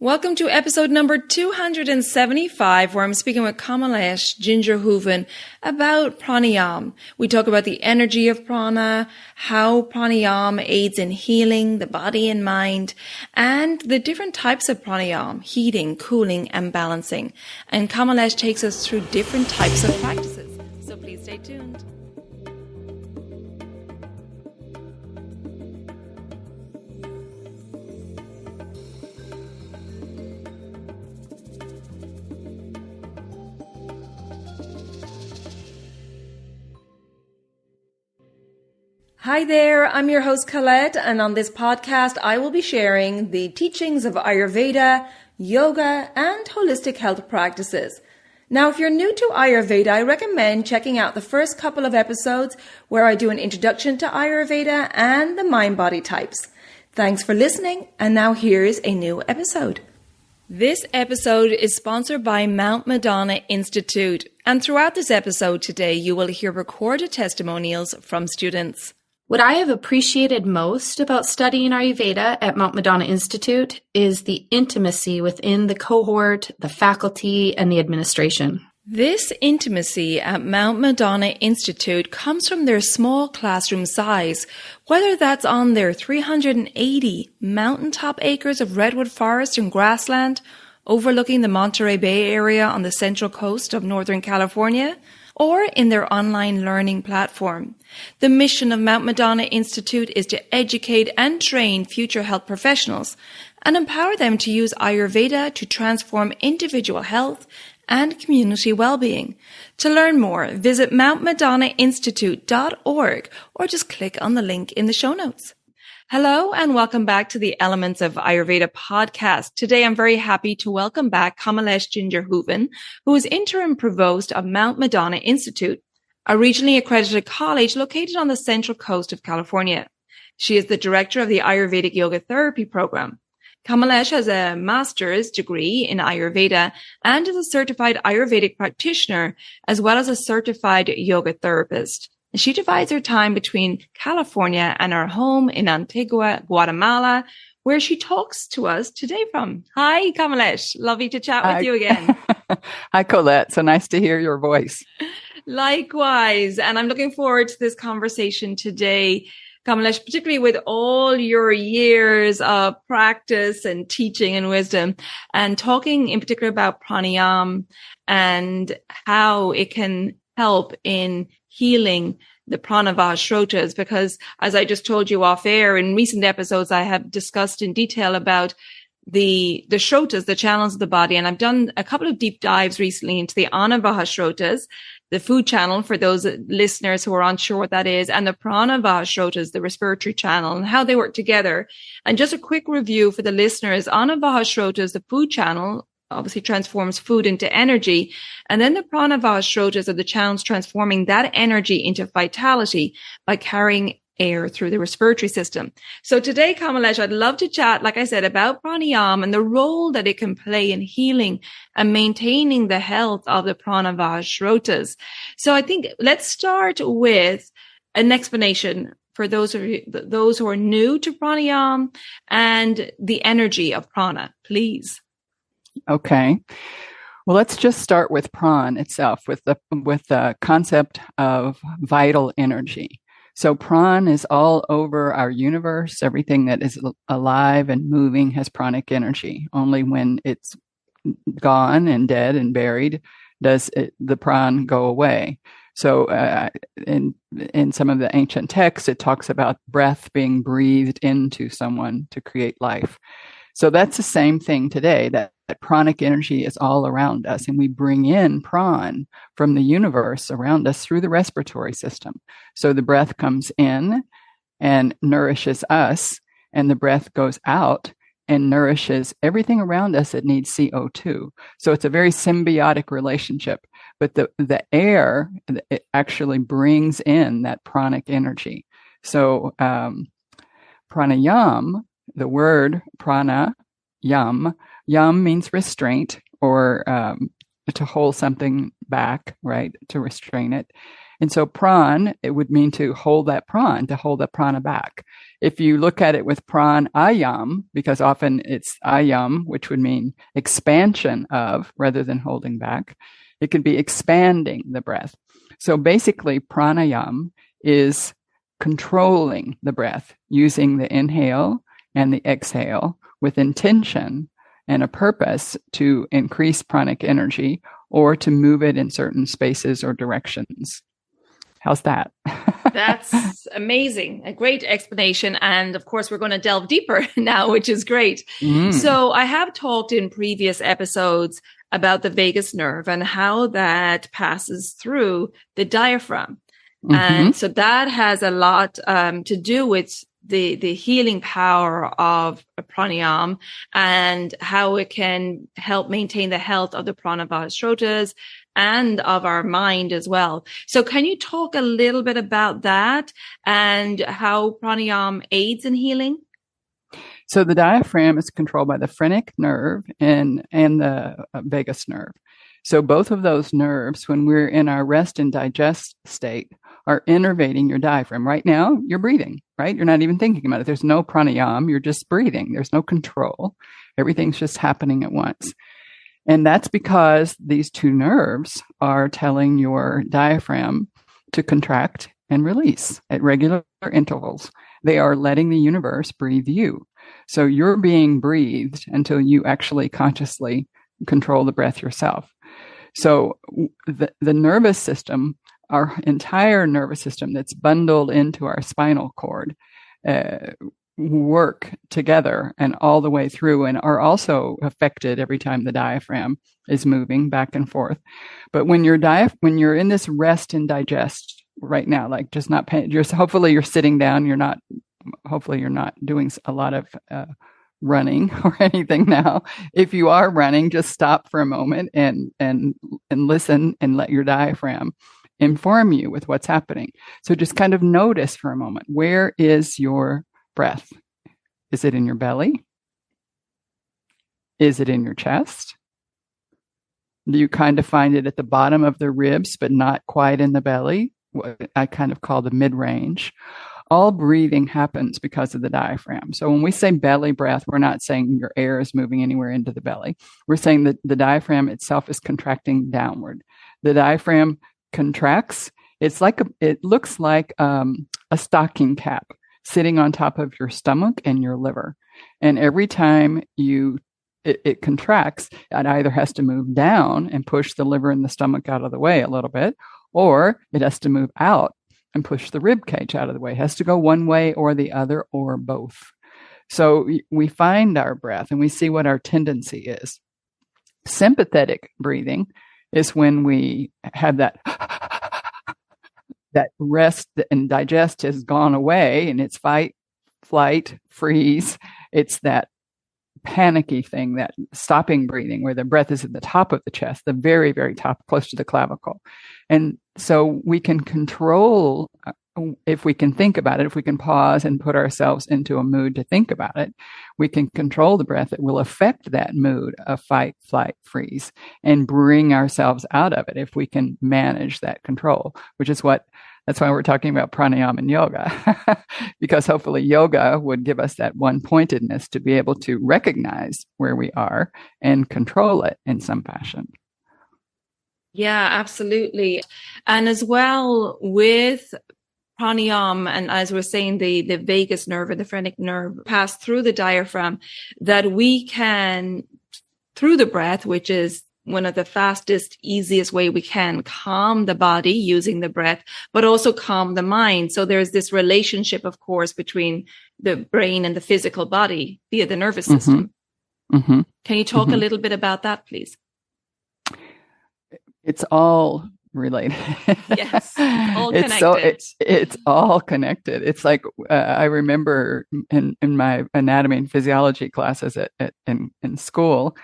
Welcome to episode number 275, where I'm speaking with Kamalesh Ginger Hooven about pranayama. We talk about the energy of prana, how pranayama aids in healing the body and mind, and the different types of pranayama: heating, cooling, and balancing. And Kamalesh takes us through different types of practices. So please stay tuned. Hi there, I'm your host Colette, and on this podcast I will be sharing the teachings of Ayurveda, yoga, and holistic health practices. Now, if you're new to Ayurveda, I recommend checking out the first couple of episodes where I do an introduction to Ayurveda and the mind-body types. Thanks for listening, and now here's a new episode. This episode is sponsored by Mount Madonna Institute, and throughout this episode today you will hear recorded testimonials from students. What I have appreciated most about studying Ayurveda at Mount Madonna Institute is the intimacy within the cohort, the faculty, and the administration. This intimacy at Mount Madonna Institute comes from their small classroom size, whether that's on their 380 mountaintop acres of redwood forest and grassland overlooking the Monterey Bay area on the central coast of Northern California, or in their online learning platform. The mission of Mount Madonna Institute is to educate and train future health professionals and empower them to use Ayurveda to transform individual health and community well-being. To learn more, visit mountmadonnainstitute.org or just click on the link in the show notes. Hello and welcome back to the Elements of Ayurveda podcast. Today I'm very happy to welcome back Kamalesh Ginger Hooven, who is interim provost of Mount Madonna Institute, a regionally accredited college located on the central coast of California. She is the director of the Ayurvedic Yoga Therapy program. Kamalesh has a master's degree in Ayurveda and is a certified Ayurvedic practitioner as well as a certified yoga therapist. She divides her time between California and her home in Antigua, Guatemala, where she talks to us today from. Hi, Kamalesh. Lovely to chat with you again. Hi, Colette. So nice to hear your voice. Likewise. And I'm looking forward to this conversation today, Kamalesh, particularly with all your years of practice and teaching and wisdom, and talking in particular about pranayama and how it can help in healing the Prana Vaha Srotas, because as I just told you off air, in recent episodes, I have discussed in detail about the Srotas, the channels of the body. And I've done a couple of deep dives recently into the Prana Vaha Srotas, the food channel for those listeners who are unsure what that is, and the Prana Vaha Srotas, the respiratory channel, and how they work together. And just a quick review for the listeners: Prana Vaha Srotas, the food channel, obviously transforms food into energy. And then the Prana Vaha Srotas are the channels transforming that energy into vitality by carrying air through the respiratory system. So today, Kamalesh, I'd love to chat, like I said, about pranayama and the role that it can play in healing and maintaining the health of the Prana Vaha Srotas. So I think let's start with an explanation for those who are new to pranayama and the energy of prana, please. Okay. Well, let's just start with prana itself, with the concept of vital energy. So prana is all over our universe. Everything that is alive and moving has pranic energy. Only when it's gone and dead and buried does the prana go away. So in some of the ancient texts, it talks about breath being breathed into someone to create life. So that's the same thing today, that pranic energy is all around us, and we bring in prana from the universe around us through the respiratory system. So the breath comes in and nourishes us, and the breath goes out and nourishes everything around us that needs CO2. So it's a very symbiotic relationship. But the air, it actually brings in that pranic energy. So pranayama, the word prana, yam means restraint, or to hold something back, right? To restrain it. And so pran, it would mean to hold that prana back. If you look at it with pranayam, because often it's ayam, which would mean expansion of rather than holding back, it could be expanding the breath. So basically, pranayam is controlling the breath using the inhale and the exhale with intention and a purpose to increase pranic energy or to move it in certain spaces or directions. How's that? That's amazing. A great explanation. And of course, we're going to delve deeper now, which is great. So I have talked in previous episodes about the vagus nerve and how that passes through the diaphragm. And so that has a lot to do with the healing power of pranayama and how it can help maintain the health of the Prana Vaha Srotas and of our mind as well. So can you talk a little bit about that and how pranayama aids in healing? So the diaphragm is controlled by the phrenic nerve and the vagus nerve. So both of those nerves, when we're in our rest and digest state, are innervating your diaphragm. Right now, you're breathing, right? You're not even thinking about it. There's no pranayama. You're just breathing. There's no control. Everything's just happening at once. And that's because these two nerves are telling your diaphragm to contract and release at regular intervals. They are letting the universe breathe you. So you're being breathed until you actually consciously control the breath yourself. So the nervous system, our entire nervous system that's bundled into our spinal cord, work together and all the way through and are also affected every time the diaphragm is moving back and forth. But when you're in this rest and digest right now, like just not paying, hopefully you're sitting down, hopefully you're not doing a lot of running or anything now. If you are running, just stop for a moment and listen and let your diaphragm inform you with what's happening. So just kind of notice for a moment, where is your breath? Is it in your belly? Is it in your chest? Do you kind of find it at the bottom of the ribs, but not quite in the belly? What I kind of call the mid-range. All breathing happens because of the diaphragm. So when we say belly breath, we're not saying your air is moving anywhere into the belly. We're saying that the diaphragm itself is contracting downward. The diaphragm contracts. It looks like a stocking cap sitting on top of your stomach and your liver. And every time it contracts, it either has to move down and push the liver and the stomach out of the way a little bit, or it has to move out and push the rib cage out of the way. It has to go one way or the other or both. So we find our breath and we see what our tendency is. Sympathetic breathing is when we have that rest and digest has gone away and it's fight, flight, freeze. It's that panicky thing, that stopping breathing where the breath is at the top of the chest, the very, very top, close to the clavicle. And so we can control, if we can think about it, if we can pause and put ourselves into a mood to think about it, we can control the breath that will affect that mood of fight, flight, freeze, and bring ourselves out of it if we can manage that control, that's why we're talking about pranayama and yoga, because hopefully yoga would give us that one pointedness to be able to recognize where we are and control it in some fashion. Yeah, absolutely. And as well with pranayama, and as we're saying, the vagus nerve or the phrenic nerve pass through the diaphragm, that we can, through the breath, which is one of the fastest, easiest way we can calm the body using the breath, but also calm the mind. So there's this relationship, of course, between the brain and the physical body via the nervous system. Mm-hmm. Can you talk a little bit about that, please? It's all related. Yes, all connected. It's all connected. It's like I remember in my anatomy and physiology classes in school,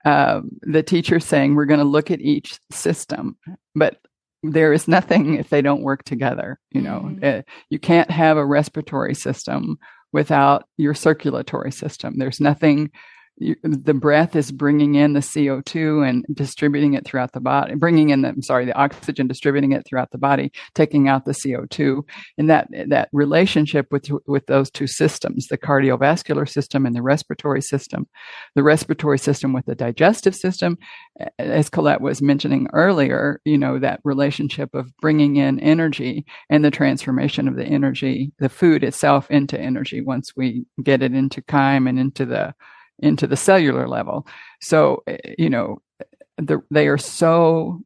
the teacher saying we're going to look at each system, but there is nothing if they don't work together. You can't have a respiratory system without your circulatory system. There's nothing the breath is bringing in the CO2 and distributing it throughout the body, the oxygen, distributing it throughout the body, taking out the CO2. And that relationship with those two systems, the cardiovascular system and the respiratory system with the digestive system, as Colette was mentioning earlier, that relationship of bringing in energy and the transformation of the energy, the food itself, into energy once we get it into chyme and into the cellular level. So, they are so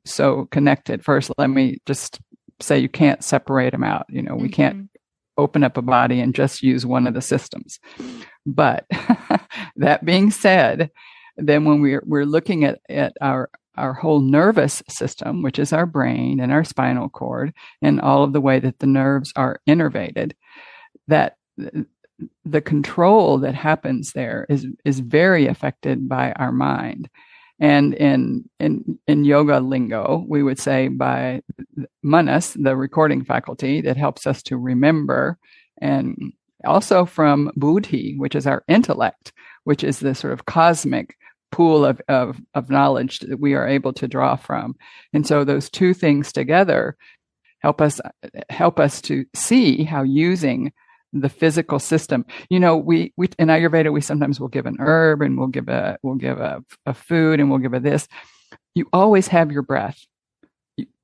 connected. First, let me just say you can't separate them out. We can't open up a body and just use one of the systems. But that being said, then when we're looking at our whole nervous system, which is our brain and our spinal cord and all of the way that the nerves are innervated, that the control that happens there is very affected by our mind. And in yoga lingo, we would say by manas, the recording faculty that helps us to remember, and also from buddhi, which is our intellect, which is the sort of cosmic pool of knowledge that we are able to draw from. And so those two things together help us to see how using the physical system. We in Ayurveda, we sometimes will give an herb and we'll give a food and we'll give a this. You always have your breath.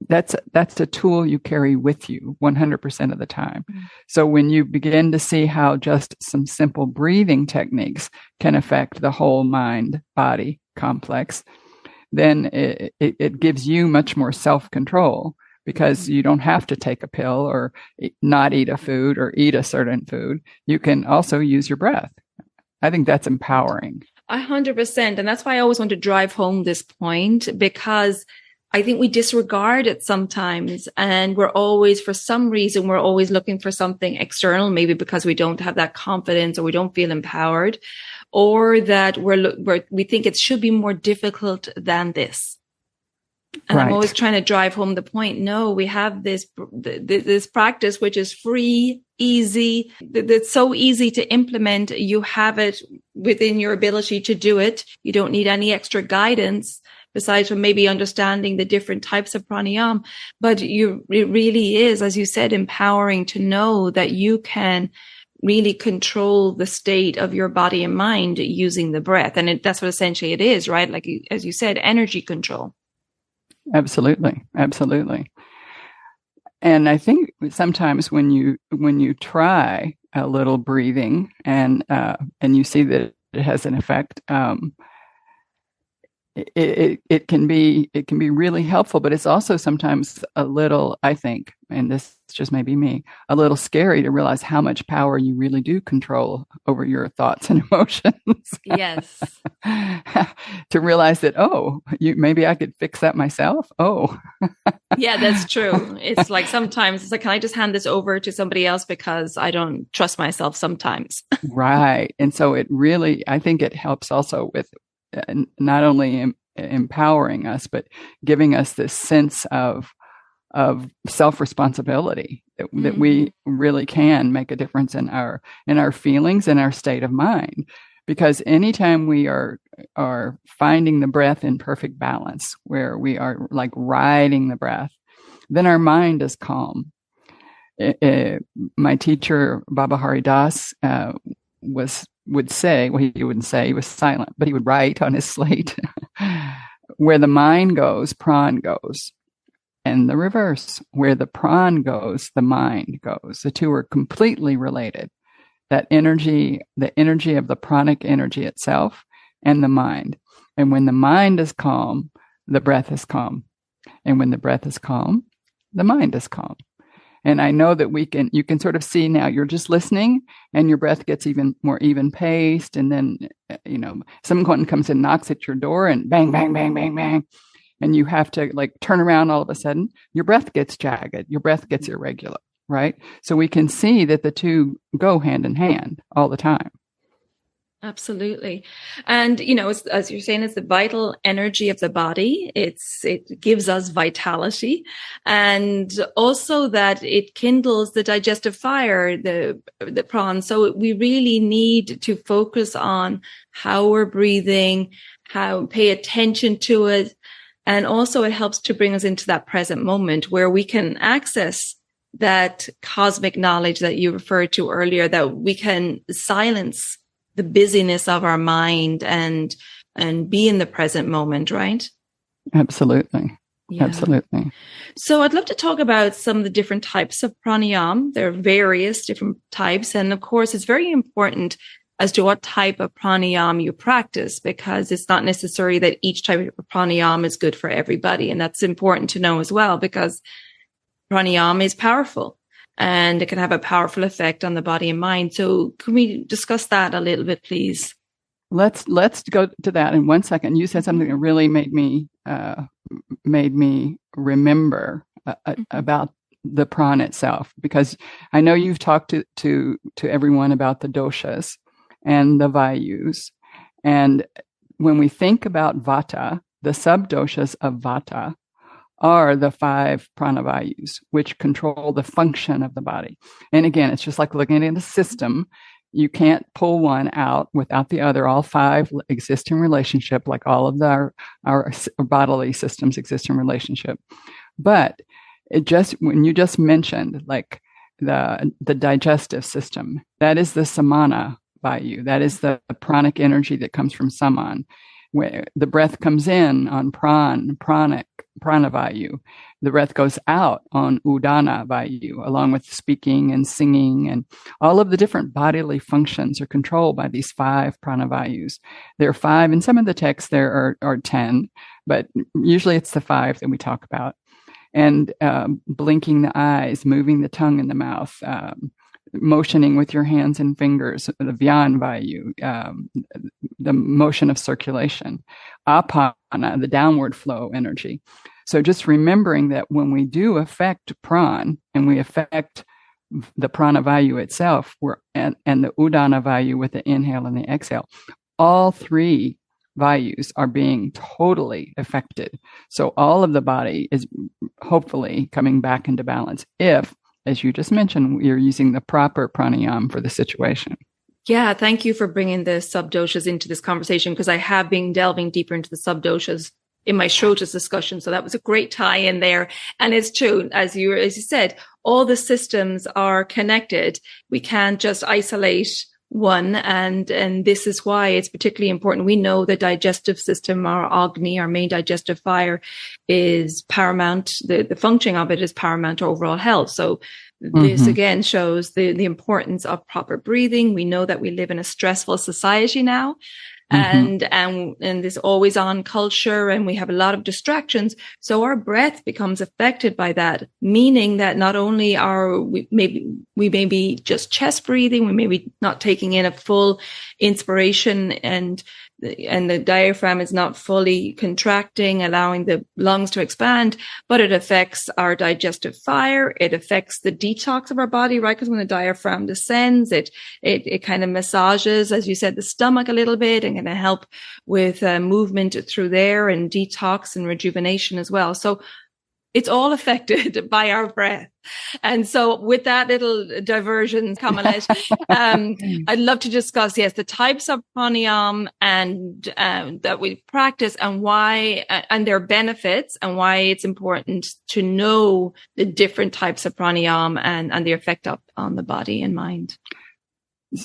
That's a tool you carry with you 100% of the time. So when you begin to see how just some simple breathing techniques can affect the whole mind body complex, then it gives you much more self-control, because you don't have to take a pill or not eat a food or eat a certain food. You can also use your breath. I think that's empowering. 100%. And that's why I always want to drive home this point, because I think we disregard it sometimes. And for some reason, we're always looking for something external, maybe because we don't have that confidence or we don't feel empowered, or that we think it should be more difficult than this. And right. I'm always trying to drive home the point. No, we have this practice, which is free, easy. That's so easy to implement. You have it within your ability to do it. You don't need any extra guidance besides from maybe understanding the different types of pranayama. But it really is, as you said, empowering to know that you can really control the state of your body and mind using the breath. And that's what essentially it is, right? Like, as you said, energy control. Absolutely. And I think sometimes when you try a little breathing and you see that it has an effect, it can be really helpful, but it's also sometimes a little, I think, and this just may be me, a little scary to realize how much power you really do control over your thoughts and emotions. Yes. To realize that, maybe I could fix that myself. Yeah, that's true. It's like sometimes it's like, can I just hand this over to somebody else because I don't trust myself sometimes. Right. And so I think it helps also with not only empowering us, but giving us this sense of self-responsibility that we really can make a difference in our feelings and our state of mind. Because anytime we are finding the breath in perfect balance, where we are like riding the breath, then our mind is calm. My teacher, Baba Hari Das, would say, well, he wouldn't say, he was silent, but he would write on his slate, where the mind goes, pran goes. And the reverse, where the pran goes, the mind goes. The two are completely related. That energy, the energy of the pranic energy itself and the mind. And when the mind is calm, the breath is calm. And when the breath is calm, the mind is calm. And I know that you can sort of see now, you're just listening and your breath gets even more even paced. And then, someone comes and knocks at your door and bang, bang, bang, bang, bang. And you have to turn around all of a sudden, your breath gets jagged, your breath gets irregular, right? So we can see that the two go hand in hand all the time. Absolutely. And, as you're saying, it's the vital energy of the body. It gives us vitality, and also that it kindles the digestive fire, the prana. So we really need to focus on how we're breathing, how pay attention to it. And also it helps to bring us into that present moment where we can access that cosmic knowledge that you referred to earlier, that we can silence the busyness of our mind and be in the present moment, right? Absolutely. Yeah. Absolutely. So I'd love to talk about some of the different types of pranayama. There are various different types. And of course, it's very important as to what type of pranayama you practice, because it's not necessary that each type of pranayama is good for everybody. And that's important to know as well, because pranayama is powerful and it can have a powerful effect on the body and mind. So can we discuss that a little bit, please? Let's go to that in 1 second. You said something that really made me remember about the prana itself, because I know you've talked to everyone about the doshas and the vayus. And when we think about vata, the sub-doshas of vata are the 5 pranavayus, which control the function of the body. And again, it's just like looking at a system. You can't pull one out without the other. All 5 exist in relationship, like all of our bodily systems exist in relationship. But when you just mentioned like the digestive system, that is the samana vayu. That is the pranic energy that comes from saman. Where the breath comes in on prana vayu, the breath goes out on udana vayu, along with speaking and singing, and all of the different bodily functions are controlled by these 5 prana vayus. There are 5 in some of the texts. There are 10, but usually it's the 5 that we talk about. And blinking the eyes, moving the tongue in the mouth, motioning with your hands and fingers, the Vyan Vayu, the motion of circulation, Apana, the downward flow energy. So just remembering that when we do affect Pran and we affect the Prana Vayu itself, and the Udana Vayu with the inhale and the exhale, all 3 Vayus are being totally affected. So all of the body is hopefully coming back into balance if, as you just mentioned, you're using the proper pranayama for the situation. Yeah, thank you for bringing the subdoshas into this conversation, because I have been delving deeper into the subdoshas in my Shrotas discussion. So that was a great tie in there. And it's true, as you said, all the systems are connected. We can't just isolate one, and this is why it's particularly important. We know the digestive system, our Agni, our main digestive fire, is paramount. The functioning of it is paramount to overall health. So this again shows the importance of proper breathing. We know that we live in a stressful society now. And this always on culture, and we have a lot of distractions. So our breath becomes affected by that, meaning that not only are we may be just chest breathing, we may be not taking in a full inspiration, and the diaphragm is not fully contracting, allowing the lungs to expand, but it affects our digestive fire. It affects the detox of our body, right? Because when the diaphragm descends, it kind of massages, as you said, the stomach a little bit, and can help with movement through there and detox and rejuvenation as well. So it's all affected by our breath. And so with that little diversion, Kamalesh, I'd love to discuss, yes, the types of pranayama and that we practice, and why, and their benefits, and why it's important to know the different types of pranayama and their effect on the body and mind.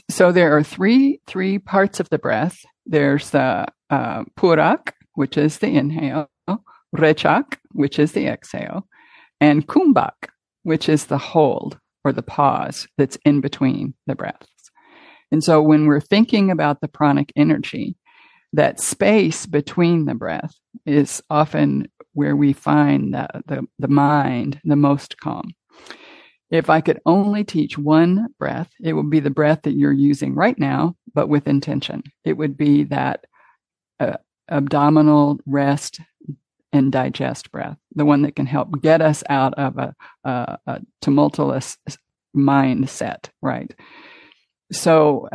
So there are three parts of the breath. There's the purak, which is the inhale, rechak, which is the exhale, and kumbhak, which is the hold or the pause that's in between the breaths. And so when we're thinking about the pranic energy, that space between the breath is often where we find the mind the most calm. If I could only teach one breath, it would be the breath that you're using right now, but with intention. It would be that abdominal rest and digest breath, the one that can help get us out of a tumultuous mindset, right? So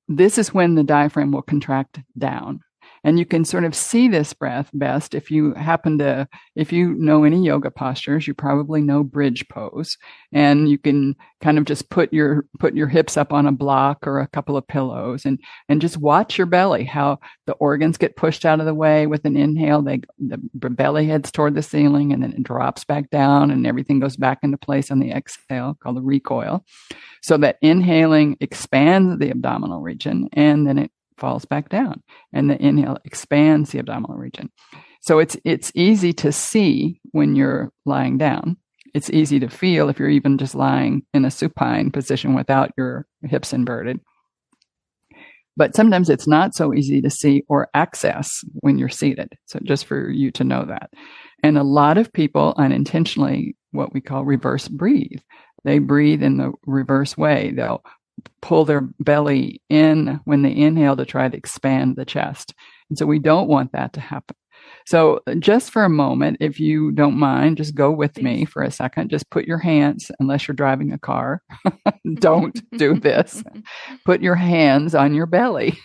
this is when the diaphragm will contract down. And you can sort of see this breath best if you know any yoga postures. You probably know bridge pose, and you can kind of just put your hips up on a block or a couple of pillows, and just watch your belly, how the organs get pushed out of the way with an inhale. The belly heads toward the ceiling, and then it drops back down, and everything goes back into place on the exhale, called the recoil. So that inhaling expands the abdominal region, and then it falls back down, and the inhale expands the abdominal region. So it's easy to see when you're lying down. It's easy to feel if you're even just lying in a supine position without your hips inverted. But sometimes it's not so easy to see or access when you're seated. So just for you to know that. And a lot of people unintentionally, what we call reverse breathe. They breathe in the reverse way. They'll pull their belly in when they inhale to try to expand the chest. And so we don't want that to happen. So just for a moment, if you don't mind, just go with me for a second. Just put your hands, unless you're driving a car, don't do this. Put your hands on your belly.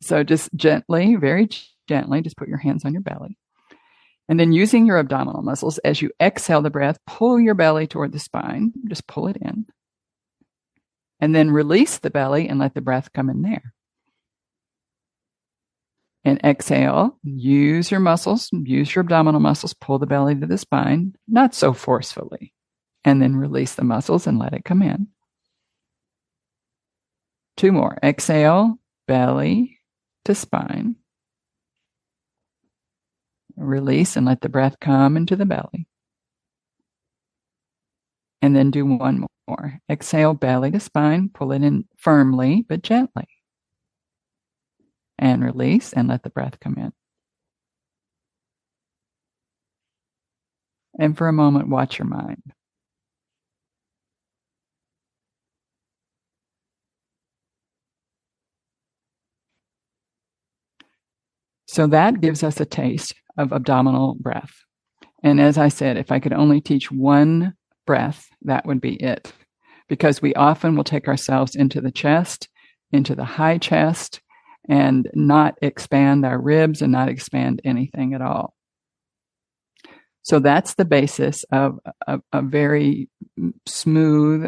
So just gently, very gently, just put your hands on your belly. And then using your abdominal muscles, as you exhale the breath, pull your belly toward the spine. Just pull it in. And then release the belly and let the breath come in there. And exhale, use your muscles, use your abdominal muscles, pull the belly to the spine, not so forcefully. And then release the muscles and let it come in. 2 more. Exhale, belly to spine. Release and let the breath come into the belly. And then do 1 more. Exhale, belly to spine, pull it in firmly but gently. And release and let the breath come in. And for a moment, watch your mind. So that gives us a taste of abdominal breath. And as I said, if I could only teach 1 breath, that would be it. Because we often will take ourselves into the chest, into the high chest, and not expand our ribs and not expand anything at all. So that's the basis of a very smooth,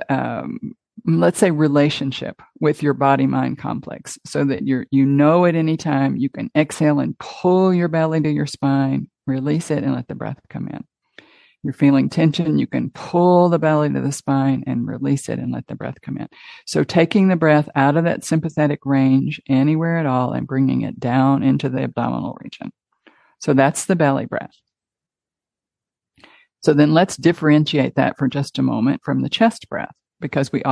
let's say, relationship with your body-mind complex, so that you know at any time you can exhale and pull your belly to your spine, release it, and let the breath come in. You're feeling tension, you can pull the belly to the spine and release it and let the breath come in. So taking the breath out of that sympathetic range anywhere at all and bringing it down into the abdominal region. So that's the belly breath. So then let's differentiate that for just a moment from the chest breath, because we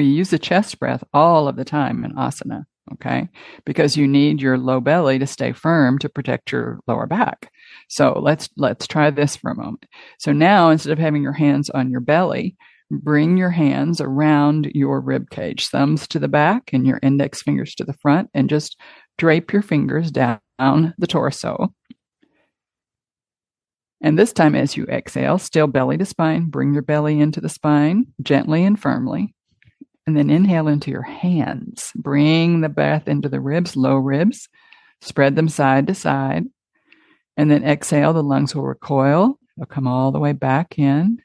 use the chest breath all of the time in asana, okay? Because you need your low belly to stay firm to protect your lower back. So let's try this for a moment. So now, instead of having your hands on your belly, bring your hands around your rib cage, thumbs to the back and your index fingers to the front, and just drape your fingers down the torso. And this time, as you exhale, still belly to spine, bring your belly into the spine gently and firmly. And then inhale into your hands. Bring the breath into the ribs, low ribs. Spread them side to side. And then exhale, the lungs will recoil. They'll come all the way back in.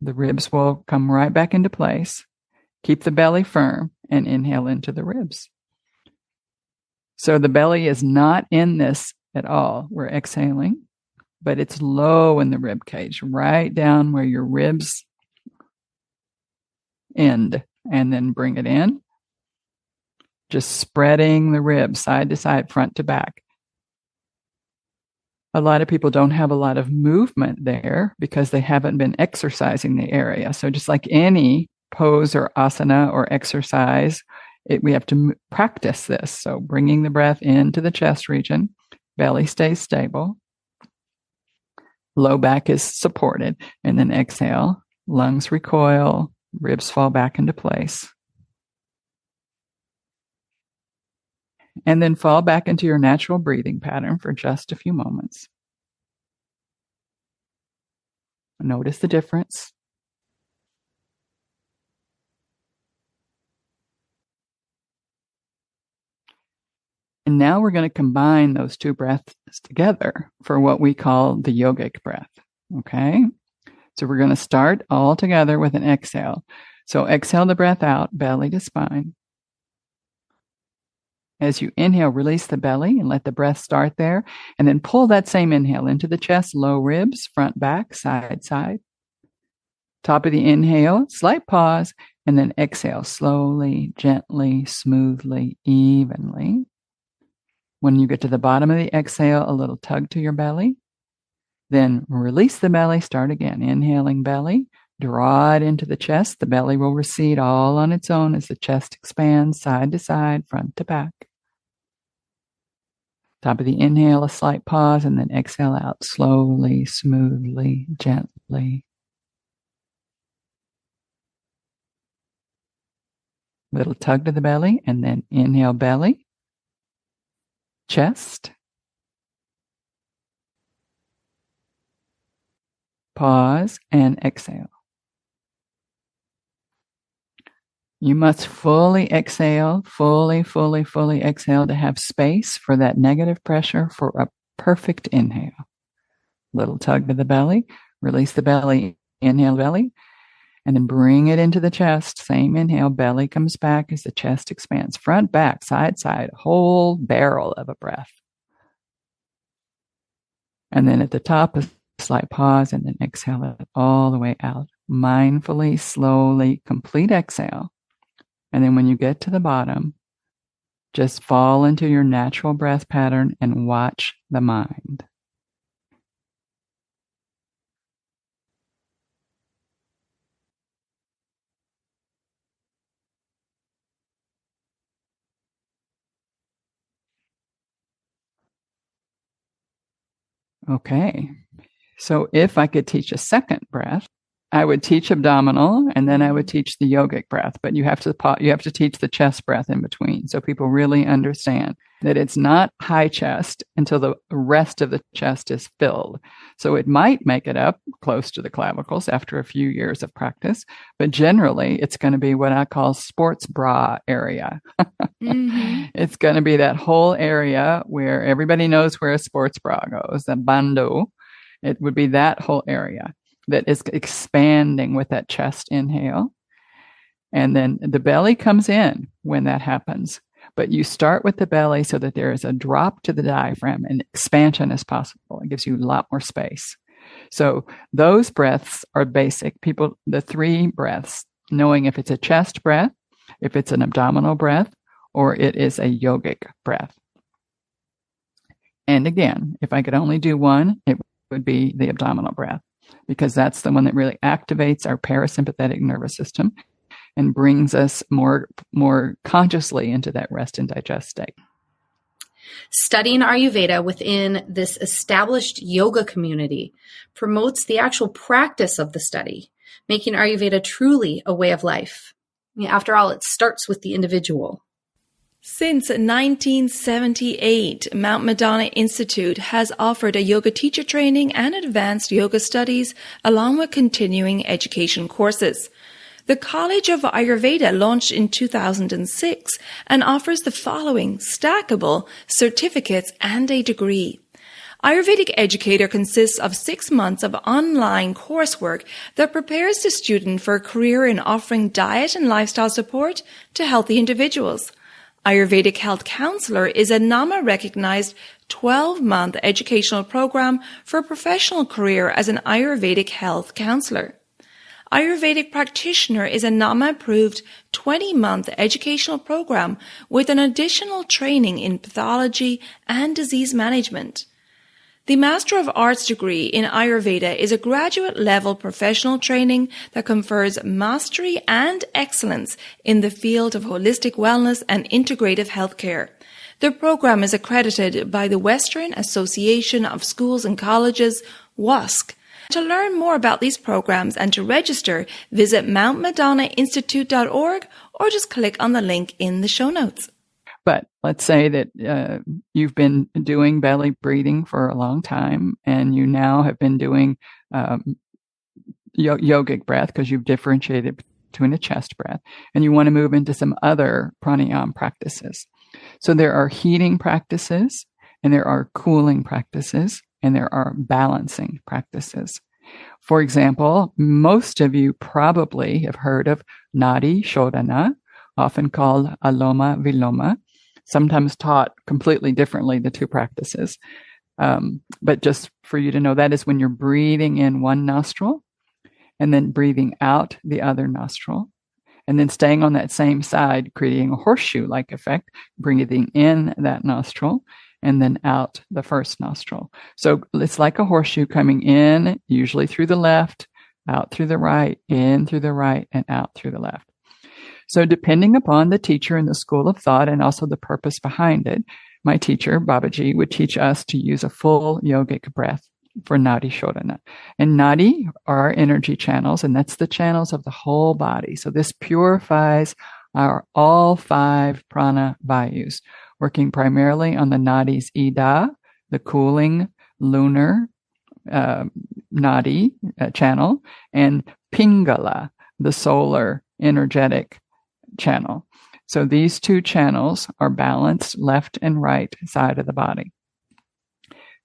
The ribs will come right back into place. Keep the belly firm and inhale into the ribs. So the belly is not in this at all. We're exhaling, but it's low in the rib cage, right down where your ribs end, and then bring it in. Just spreading the ribs side to side, front to back. A lot of people don't have a lot of movement there because they haven't been exercising the area. So just like any pose or asana or exercise, we have to practice this. So bringing the breath into the chest region, belly stays stable, low back is supported, and then exhale, lungs recoil, ribs fall back into place. And then fall back into your natural breathing pattern for just a few moments. Notice the difference. And now we're going to combine those two breaths together for what we call the yogic breath. Okay. So we're going to start all together with an exhale. So exhale the breath out, belly to spine. As you inhale, release the belly and let the breath start there. And then pull that same inhale into the chest, low ribs, front, back, side, side. Top of the inhale, slight pause, and then exhale slowly, gently, smoothly, evenly. When you get to the bottom of the exhale, a little tug to your belly. Then release the belly, start again. Inhaling belly, draw it into the chest. The belly will recede all on its own as the chest expands side to side, front to back. Top of the inhale, a slight pause, and then exhale out slowly, smoothly, gently. Little tug to the belly, and then inhale belly, chest, pause, and exhale. You must fully exhale, fully exhale to have space for that negative pressure for a perfect inhale. Little tug to the belly, release the belly, inhale belly, and then bring it into the chest. Same inhale, belly comes back as the chest expands. Front, back, side, side, whole barrel of a breath. And then at the top, a slight pause, and then exhale it all the way out. Mindfully, slowly, complete exhale. And then when you get to the bottom, just fall into your natural breath pattern and watch the mind. Okay. So if I could teach a second breath, I would teach abdominal, and then I would teach the yogic breath, but you have to teach the chest breath in between, so people really understand that it's not high chest until the rest of the chest is filled. So it might make it up close to the clavicles after a few years of practice, but generally it's going to be what I call sports bra area. Mm-hmm. It's going to be that whole area where everybody knows where a sports bra goes, the bando. It would be that whole area that is expanding with that chest inhale. And then the belly comes in when that happens. But you start with the belly so that there is a drop to the diaphragm and expansion is possible. It gives you a lot more space. So those breaths are basic. The three breaths, knowing if it's a chest breath, if it's an abdominal breath, or it is a yogic breath. And again, if I could only do one, it would be the abdominal breath, because that's the one that really activates our parasympathetic nervous system and brings us more consciously into that rest and digest state. Studying Ayurveda within this established yoga community promotes the actual practice of the study, making Ayurveda truly a way of life. After all, it starts with the individual. Since 1978, Mount Madonna Institute has offered a yoga teacher training and advanced yoga studies, along with continuing education courses. The College of Ayurveda launched in 2006 and offers the following stackable certificates and a degree. Ayurvedic Educator consists of 6 months of online coursework that prepares the student for a career in offering diet and lifestyle support to healthy individuals. Ayurvedic Health Counselor is a NAMA-recognized 12-month educational program for a professional career as an Ayurvedic health counselor. Ayurvedic Practitioner is a NAMA-approved 20-month educational program with an additional training in pathology and disease management. The Master of Arts degree in Ayurveda is a graduate-level professional training that confers mastery and excellence in the field of holistic wellness and integrative healthcare. The program is accredited by the Western Association of Schools and Colleges, WASC. To learn more about these programs and to register, visit mountmadonnainstitute.org or just click on the link in the show notes. But let's say that you've been doing belly breathing for a long time, and you now have been doing yogic breath because you've differentiated between a chest breath, and you want to move into some other pranayama practices. So there are heating practices, and there are cooling practices, and there are balancing practices. For example, most of you probably have heard of Nadi Shodhana, often called Aloma Viloma, sometimes taught completely differently, the two practices. But just for you to know, that is when you're breathing in one nostril and then breathing out the other nostril, and then staying on that same side, creating a horseshoe-like effect, breathing in that nostril and then out the first nostril. So it's like a horseshoe coming in, usually through the left, out through the right, in through the right, and out through the left. So depending upon the teacher and the school of thought and also the purpose behind it, my teacher, Babaji, would teach us to use a full yogic breath for Nadi Shodhana. And Nadi are our energy channels, and that's the channels of the whole body. So this purifies our all 5 prana vayus, working primarily on the nadis Ida, the cooling lunar nadi channel, and Pingala, the solar energetic channel. So these 2 channels are balanced left and right side of the body.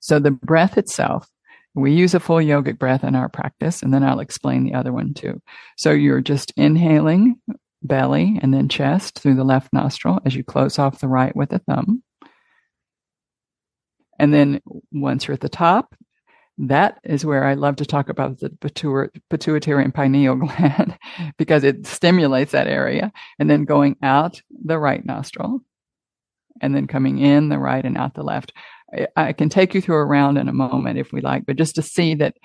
So the breath itself, we use a full yogic breath in our practice, and then I'll explain the other one too. So you're just inhaling belly and then chest through the left nostril as you close off the right with the thumb. And then once you're at the top, that is where I love to talk about the pituitary and pineal gland because it stimulates that area. And then going out the right nostril and then coming in the right and out the left. I can take you through a round in a moment if we like, but just to see that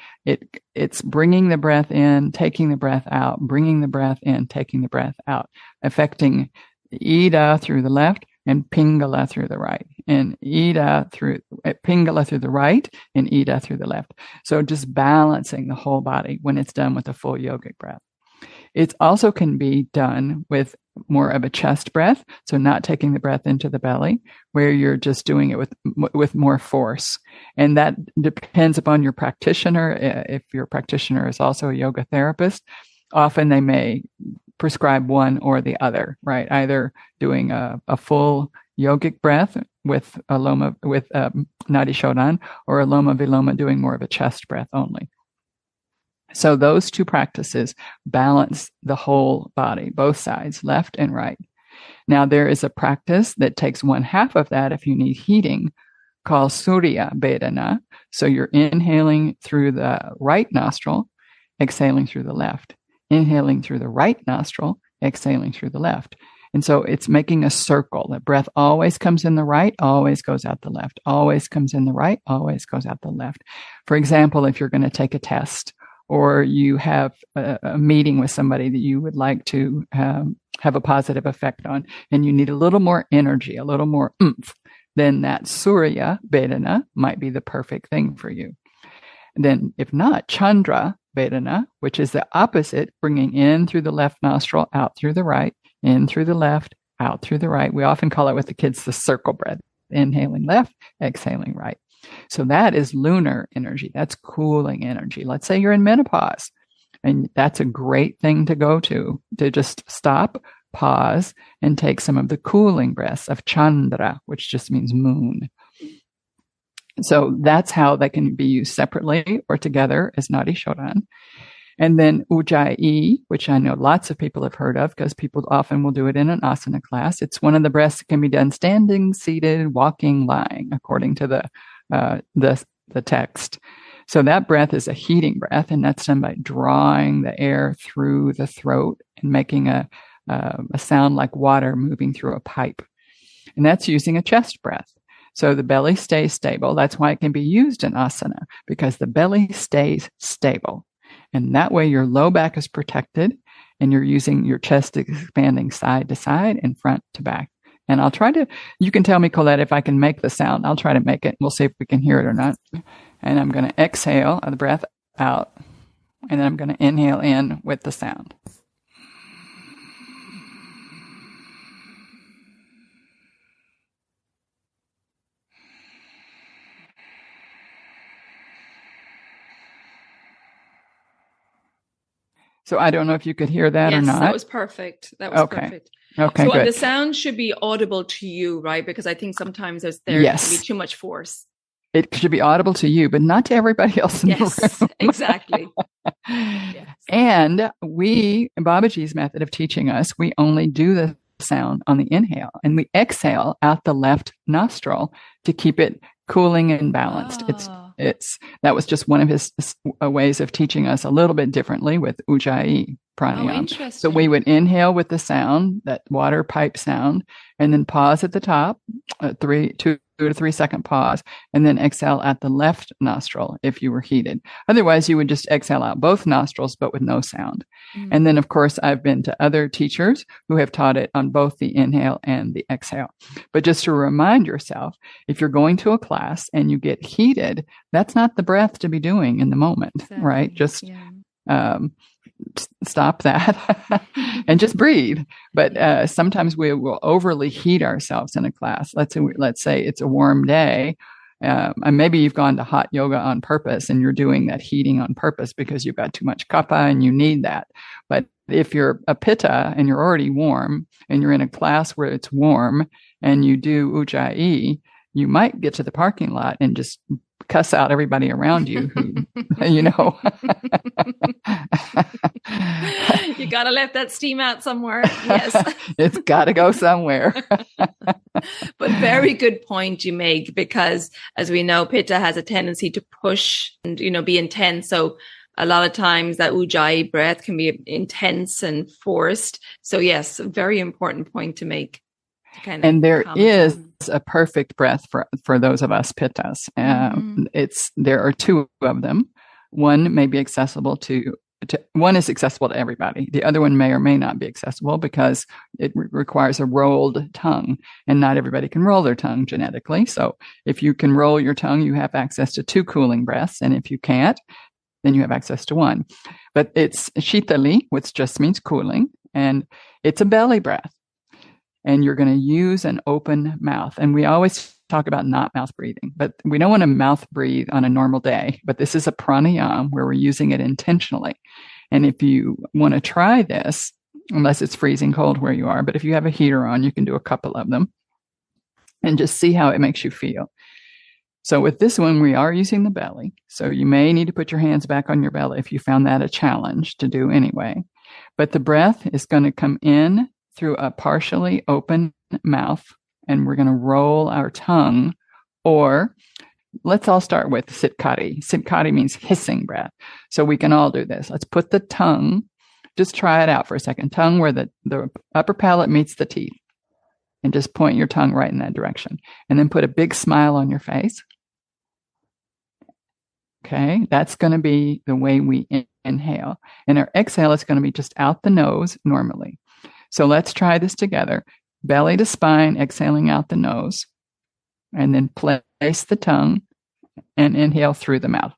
it's bringing the breath in, taking the breath out, bringing the breath in, taking the breath out, affecting Ida through the left and Pingala through the right, and Pingala through the right and Ida through the left. So just balancing the whole body when it's done with a full yogic breath. It also can be done with more of a chest breath, so not taking the breath into the belly, where you're just doing it with more force. And that depends upon your practitioner. If your practitioner is also a yoga therapist, often they may prescribe one or the other, right? Either doing a full yogic breath with Nadi Shodhana, or Aloma Viloma doing more of a chest breath only. So those 2 practices balance the whole body, both sides, left and right. Now there is a practice that takes 1/2 of that if you need heating, called Surya Vedana. So you're inhaling through the right nostril, exhaling through the left. Inhaling through the right nostril, exhaling through the left. And so it's making a circle. The breath always comes in the right, always goes out the left, always comes in the right, always goes out the left. For example, if you're going to take a test, or you have a meeting with somebody that you would like to have a positive effect on, and you need a little more energy, a little more oomph, then that Surya Vedana might be the perfect thing for you. And then if not, Chandra Vedana, which is the opposite, bringing in through the left nostril, out through the right, in through the left, out through the right. We often call it with the kids the circle breath, inhaling left, exhaling right. So that is lunar energy. That's cooling energy. Let's say you're in menopause, and that's a great thing to go to just stop, pause, and take some of the cooling breaths of Chandra, which just means moon. So that's how they can be used separately or together as Nadi Shodhana. And then Ujjayi, which I know lots of people have heard of because people often will do it in an asana class. It's one of the breaths that can be done standing, seated, walking, lying, according to the text. So that breath is a heating breath, and that's done by drawing the air through the throat and making a sound like water moving through a pipe. And that's using a chest breath. So the belly stays stable. That's why it can be used in asana, because the belly stays stable. And that way your low back is protected and you're using your chest expanding side to side and front to back. And you can tell me, Colette, if I can make the sound. I'll try to make it. We'll see if we can hear it or not. And I'm going to exhale the breath out. And then I'm going to inhale in with the sound. So I don't know if you could hear that or not. Yes, that was perfect. That was perfect. Okay, so good. the sound should be audible to you, right? Because I think sometimes there Yes. can be too much force. It should be audible to you, but not to everybody else in the room. Yes, exactly. Yes. And Babaji's method of teaching us, we only do the sound on the inhale and we exhale out the left nostril to keep it cooling and balanced. That was just one of his ways of teaching us a little bit differently with Ujjayi pranayama. Interesting. So we would inhale with the sound, that water pipe sound, and then pause at the top, 2 to 3 second pause, and then exhale at the left nostril if you were heated. Otherwise, you would just exhale out both nostrils, but with no sound. Mm. And then, of course, I've been to other teachers who have taught it on both the inhale and the exhale. But just to remind yourself, if you're going to a class and you get heated, that's not the breath to be doing in the moment, exactly. Right? Just stop that and just breathe. But sometimes we will overly heat ourselves in a class. Let's say it's a warm day. And maybe you've gone to hot yoga on purpose and you're doing that heating on purpose because you've got too much kapha and you need that. But if you're a pitta and you're already warm and you're in a class where it's warm and you do ujjayi, you might get to the parking lot and just cuss out everybody around you who, you know. You got to let that steam out somewhere. Yes. It's got to go somewhere. But very good point you make, because as we know, Pitta has a tendency to push and, be intense. So a lot of times that Ujjayi breath can be intense and forced. So yes, a very important point to make. And there is a perfect breath for those of us pittas. There are two of them. One may be accessible one is accessible to everybody. The other one may or may not be accessible because it requires a rolled tongue, and not everybody can roll their tongue genetically. So if you can roll your tongue, you have access to 2 cooling breaths. And if you can't, then you have access to 1. But it's shitali, which just means cooling, and it's a belly breath. And you're going to use an open mouth. And we always talk about not mouth breathing, but we don't want to mouth breathe on a normal day. But this is a pranayama where we're using it intentionally. And if you want to try this, unless it's freezing cold where you are, but if you have a heater on, you can do a couple of them and just see how it makes you feel. So with this one, we are using the belly. So you may need to put your hands back on your belly if you found that a challenge to do anyway. But the breath is going to come in through a partially open mouth, and we're going to roll our tongue, or let's all start with sitkari. Sitkari means hissing breath. So we can all do this. Let's put the tongue, just try it out for a second, tongue where the upper palate meets the teeth, and just point your tongue right in that direction. And then put a big smile on your face. Okay, that's going to be the way we inhale. And our exhale is going to be just out the nose normally. So let's try this together. Belly to spine, exhaling out the nose. And then place the tongue and inhale through the mouth.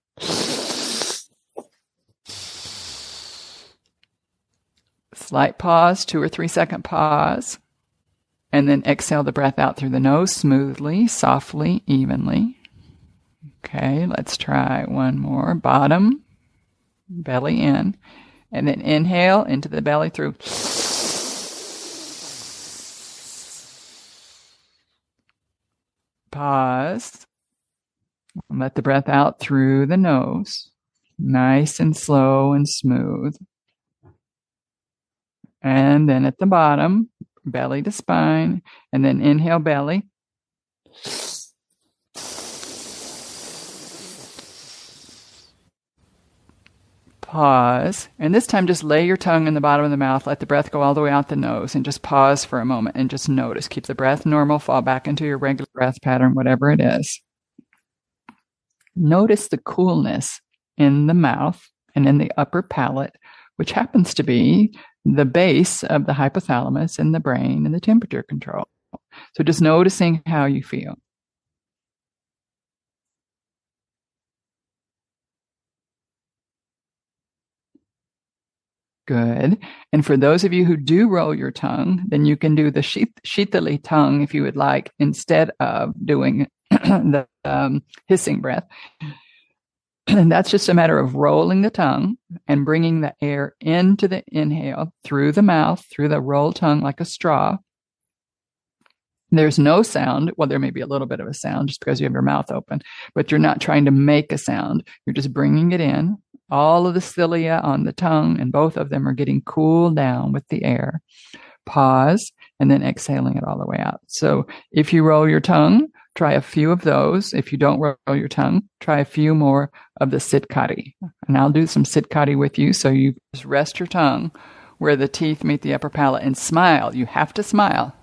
Slight pause, 2 or 3 second pause. And then exhale the breath out through the nose smoothly, softly, evenly. Okay, let's try one more. Bottom, belly in. And then inhale into the belly through. Pause. Let the breath out through the nose. Nice and slow and smooth. And then at the bottom, belly to spine. And then inhale belly. Pause. And this time just lay your tongue in the bottom of the mouth. Let the breath go all the way out the nose and just pause for a moment and just notice. Keep the breath normal. Fall back into your regular breath pattern, whatever it is. Notice the coolness in the mouth and in the upper palate, which happens to be the base of the hypothalamus and the brain and the temperature control. So just noticing how you feel. Good. And for those of you who do roll your tongue, then you can do the shitali tongue if you would like, instead of doing the hissing breath. And that's just a matter of rolling the tongue and bringing the air into the inhale through the mouth, through the rolled tongue like a straw. There's no sound. Well, there may be a little bit of a sound just because you have your mouth open, but you're not trying to make a sound. You're just bringing it in. All of the cilia on the tongue and both of them are getting cooled down with the air. Pause and then exhaling it all the way out. So if you roll your tongue, try a few of those. If you don't roll your tongue, try a few more of the sitkari. And I'll do some sitkari with you. So you just rest your tongue where the teeth meet the upper palate and smile. You have to smile.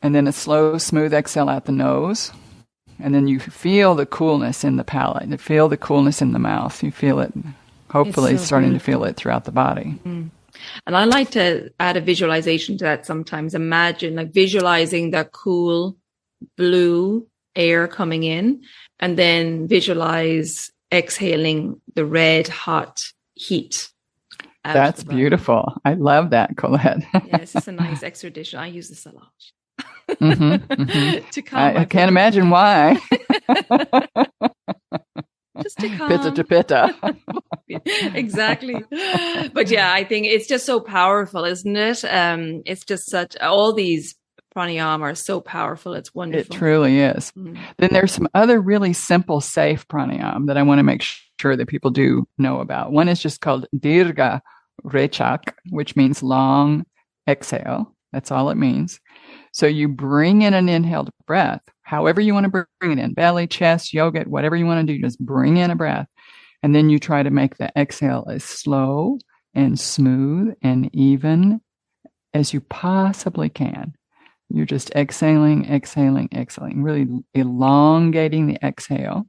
And then a slow, smooth exhale out the nose. And then you feel the coolness in the palate. You feel the coolness in the mouth. You feel it, hopefully starting to feel it throughout the body. Mm. And I like to add a visualization to that sometimes. Imagine like visualizing the cool blue air coming in, and then visualize exhaling the red hot heat. That's beautiful. I love that, Colette. Yes, it's a nice extradition. I use this a lot. To calm I can't imagine why. Just to calm. Pitta to pitta. Exactly. But yeah, I think it's just so powerful, isn't it? It's just all these pranayama are so powerful. It's wonderful. It truly is. Mm. Then there's some other really simple, safe pranayama that I want to make sure that people do know about. One is just called Dirga Rechak, which means long exhale. That's all it means. So you bring in an inhaled breath, however you want to bring it in, belly, chest, yoga, whatever you want to do, just bring in a breath. And then you try to make the exhale as slow and smooth and even as you possibly can. You're just exhaling, really elongating the exhale.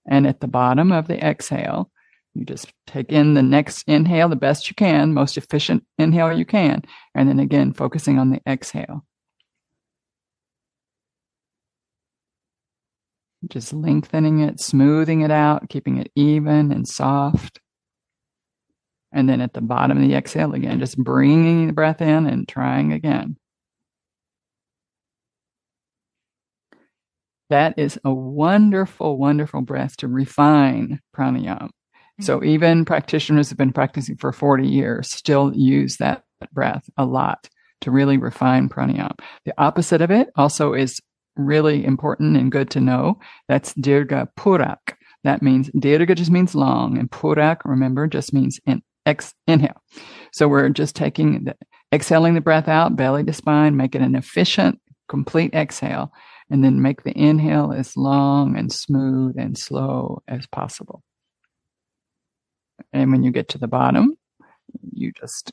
And at the bottom of the exhale, you just take in the next inhale the best you can, most efficient inhale you can. And then again, focusing on the exhale. Just lengthening it, smoothing it out, keeping it even and soft. And then at the bottom of the exhale again, just bringing the breath in and trying again. That is a wonderful, wonderful breath to refine pranayama. So even practitioners who've been practicing for 40 years still use that breath a lot to really refine pranayama. The opposite of it also is really important and good to know. That's Dirga Purak. That means Dirga just means long, and Purak, remember, just means inhale. So we're just exhaling the breath out, belly to spine, make it an efficient, complete exhale, and then make the inhale as long and smooth and slow as possible. And when you get to the bottom, you just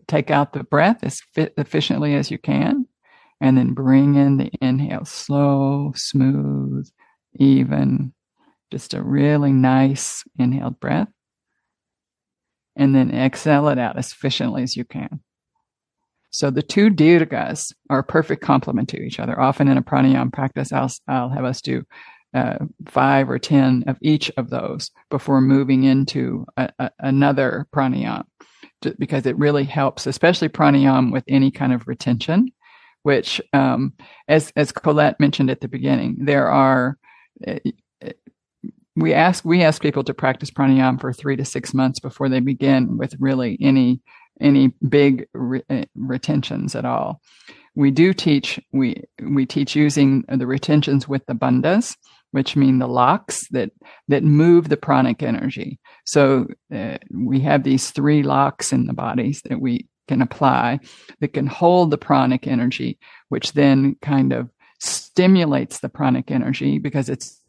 take out the breath as efficiently as you can, and then bring in the inhale, slow, smooth, even, just a really nice inhaled breath. And then exhale it out as efficiently as you can. So the two dirgas are a perfect complement to each other. Often in a pranayama practice, I'll have us do 5 or 10 of each of those before moving into another pranayama, because it really helps, especially pranayama with any kind of retention, which, as Colette mentioned at the beginning, there are, we ask people to practice pranayama for 3 to 6 months before they begin with really any big retentions at all. We do teach, we teach using the retentions with the bandhas, which mean the locks that move the pranic energy. So we have these 3 locks in the bodies that we can apply that can hold the pranic energy, which then kind of stimulates the pranic energy because it's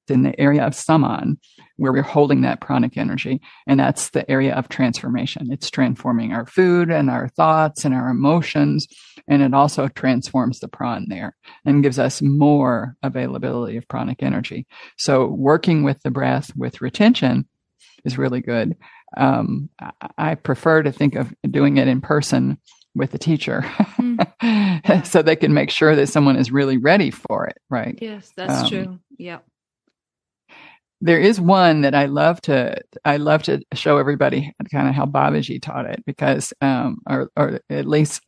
in the area of saman where we're holding that pranic energy. And that's the area of transformation. It's transforming our food and our thoughts and our emotions. And it also transforms the pran there and gives us more availability of pranic energy. So working with the breath with retention is really good. I prefer to think of doing it in person with the teacher so they can make sure that someone is really ready for it, right? Yes, that's true. Yeah. There is one that I love to show everybody kind of how Babaji taught it, because, or at least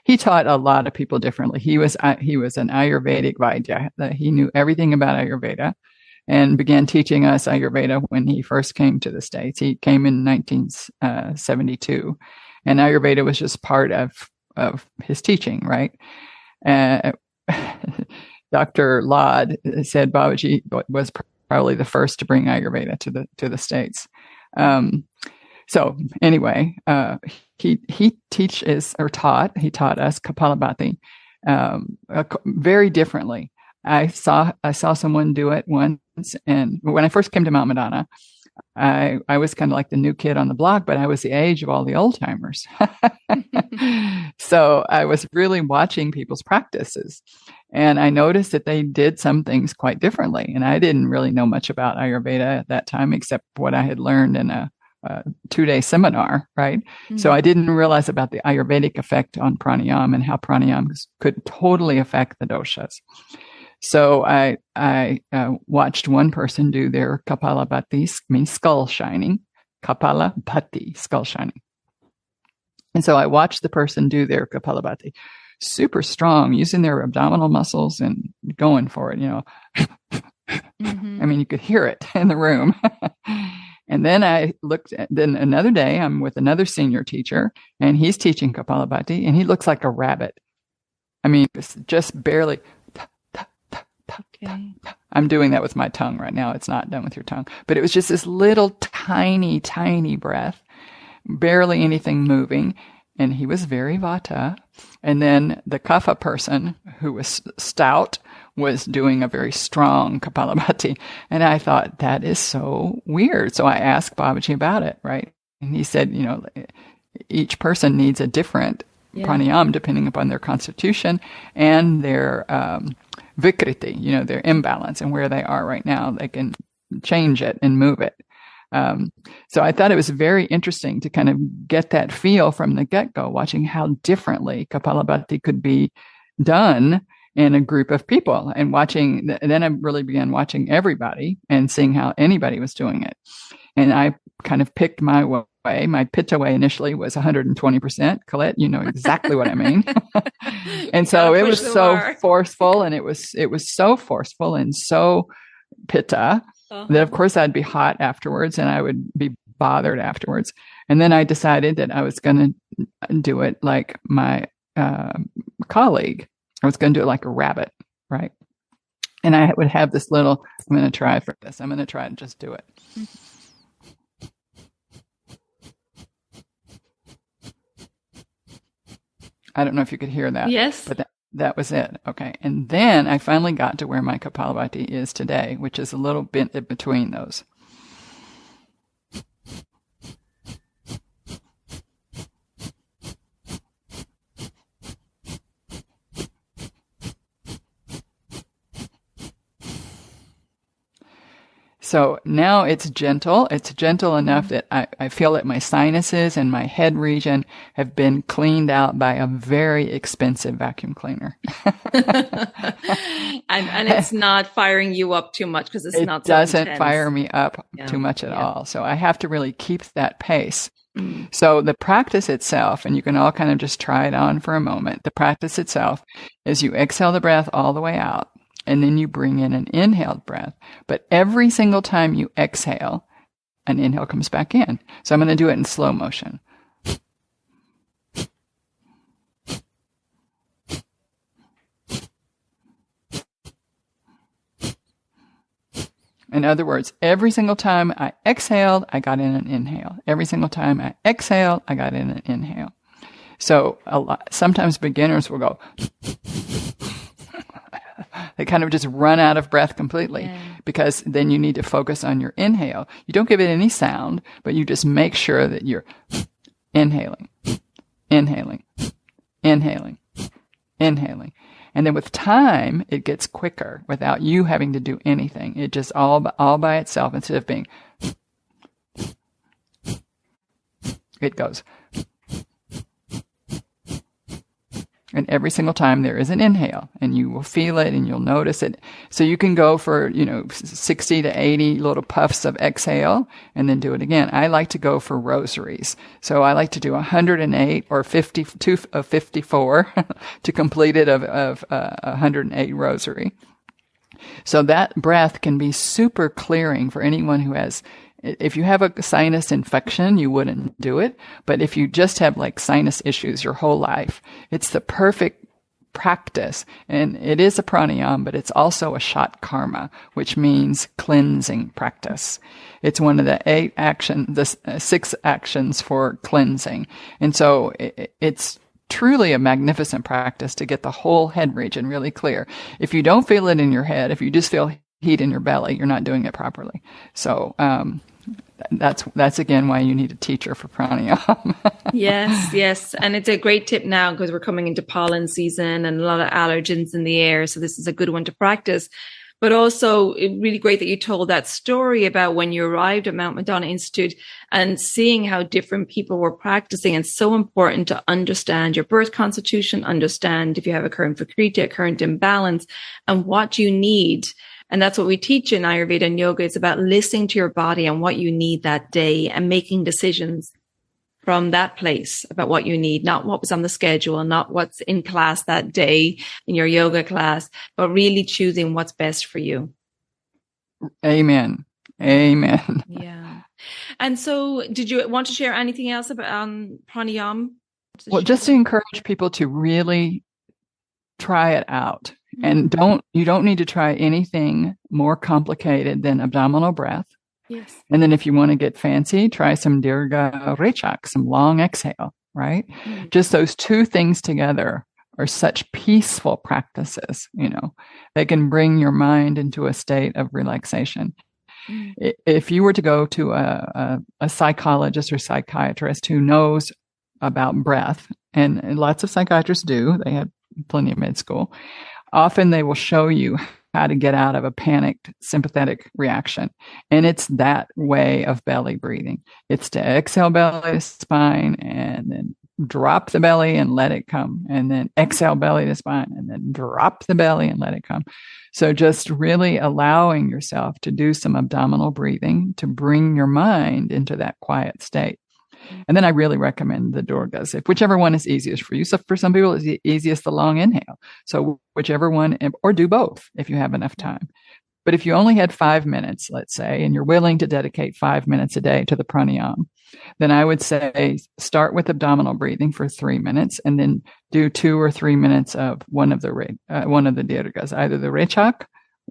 he taught a lot of people differently. He was an Ayurvedic Vaidya. He knew everything about Ayurveda and began teaching us Ayurveda when he first came to the States. He came in 1972, and Ayurveda was just part of his teaching, right? Dr. Lod said Babaji was probably the first to bring Ayurveda to the States. So anyway, he taught us Kapalabhati very differently. I saw someone do it once, and when I first came to Mount Madonna, I was kind of like the new kid on the block, but I was the age of all the old timers. So I was really watching people's practices, and I noticed that they did some things quite differently. And I didn't really know much about Ayurveda at that time, except what I had learned in a 2-day seminar, right? Mm-hmm. So I didn't realize about the Ayurvedic effect on pranayama and how pranayama could totally affect the doshas. So I watched one person do their Kapalabhati, means skull shining, Kapalabhati, skull shining. And so I watched the person do their Kapalabhati, super strong, using their abdominal muscles and going for it, Mm-hmm. I mean, you could hear it in the room. And then then another day, I'm with another senior teacher, and he's teaching Kapalabhati, and he looks like a rabbit. I mean, just barely. Okay. I'm doing that with my tongue right now. It's not done with your tongue. But it was just this little tiny, tiny breath, barely anything moving. And he was very vata. And then the kapha person, who was stout, was doing a very strong Kapalabhati. And I thought, that is so weird. So I asked Babaji about it, right? And he said, each person needs a different pranayama depending upon their constitution and their vikriti, their imbalance and where they are right now. They can change it and move it. So I thought it was very interesting to kind of get that feel from the get-go, watching how differently Kapalabhati could be done in a group of people, and then I really began watching everybody and seeing how anybody was doing it. And I kind of picked my way. My pitta way initially was 120%. Colette, you know exactly what I mean. And so it was so forceful, and it was so forceful and so pitta that of course I'd be hot afterwards and I would be bothered afterwards. And then I decided that I was going to do it like my colleague. I was going to do it like a rabbit, right? And I would have this little, I'm going to try for this. I'm going to try and just do it. I don't know if you could hear that. Yes. But that was it. Okay. And then I finally got to where my Kapalabhati is today, which is a little bit in between those. So now it's gentle. It's gentle enough that I feel that my sinuses and my head region have been cleaned out by a very expensive vacuum cleaner. and it's not firing you up too much because it doesn't fire me up too much at all. So I have to really keep that pace. So the practice itself, and you can all kind of just try it on for a moment. The practice itself is you exhale the breath all the way out. And then you bring in an inhaled breath. But every single time you exhale, an inhale comes back in. So I'm going to do it in slow motion. In other words, every single time I exhaled, I got in an inhale. Every single time I exhaled, I got in an inhale. So sometimes beginners will go... They kind of just run out of breath completely because then you need to focus on your inhale. You don't give it any sound, but you just make sure that you're inhaling, inhaling, inhaling, inhaling. And then with time, it gets quicker without you having to do anything. It just all by itself, instead of being, it goes. And every single time there is an inhale, and you will feel it and you'll notice it. So you can go for, 60 to 80 little puffs of exhale and then do it again. I like to go for rosaries. So I like to do 108 or 52 of 54 to complete it of 108 rosary. So that breath can be super clearing for anyone who has, if you have a sinus infection, you wouldn't do it. But if you just have like sinus issues your whole life, it's the perfect practice. And it is a pranayama, but it's also a shat karma, which means cleansing practice. It's one of the 6 actions for cleansing. And so it's truly a magnificent practice to get the whole head region really clear. If you don't feel it in your head, if you just feel heat in your belly, you're not doing it properly. So that's again why you need a teacher for pranayama. Yes. And it's a great tip now because we're coming into pollen season and a lot of allergens in the air. So this is a good one to practice. But also really great that you told that story about when you arrived at Mount Madonna Institute and seeing how different people were practicing. It's so important to understand your birth constitution, understand if you have a current vikriti, a current imbalance, and what you need. And that's what we teach in Ayurveda and yoga. It's about listening to your body and what you need that day and making decisions from that place about what you need, not what was on the schedule, not what's in class that day in your yoga class, but really choosing what's best for you. Amen. Yeah. And so did you want to share anything else about pranayama? Well, just to encourage people to really try it out. And you don't need to try anything more complicated than abdominal breath. Yes. And then if you want to get fancy, try some dirga rechak, some long exhale, right? Just those two things together are such peaceful practices, they can bring your mind into a state of relaxation. If you were to go to a psychologist or psychiatrist who knows about breath, and lots of psychiatrists do, they have plenty of med school, often they will show you how to get out of a panicked sympathetic reaction. And it's that way of belly breathing. It's to exhale belly to spine and then drop the belly and let it come. And then exhale belly to spine and then drop the belly and let it come. So just really allowing yourself to do some abdominal breathing to bring your mind into that quiet state. And then I really recommend the Durgas, whichever one is easiest for you. So for some people, it's the easiest, the long inhale. So whichever one, or do both if you have enough time. But if you only had 5 minutes, let's say, and you're willing to dedicate 5 minutes a day to the pranayama, then I would say start with abdominal breathing for 3 minutes and then do 2 or 3 minutes of one of the Dirgas, either the Rechak,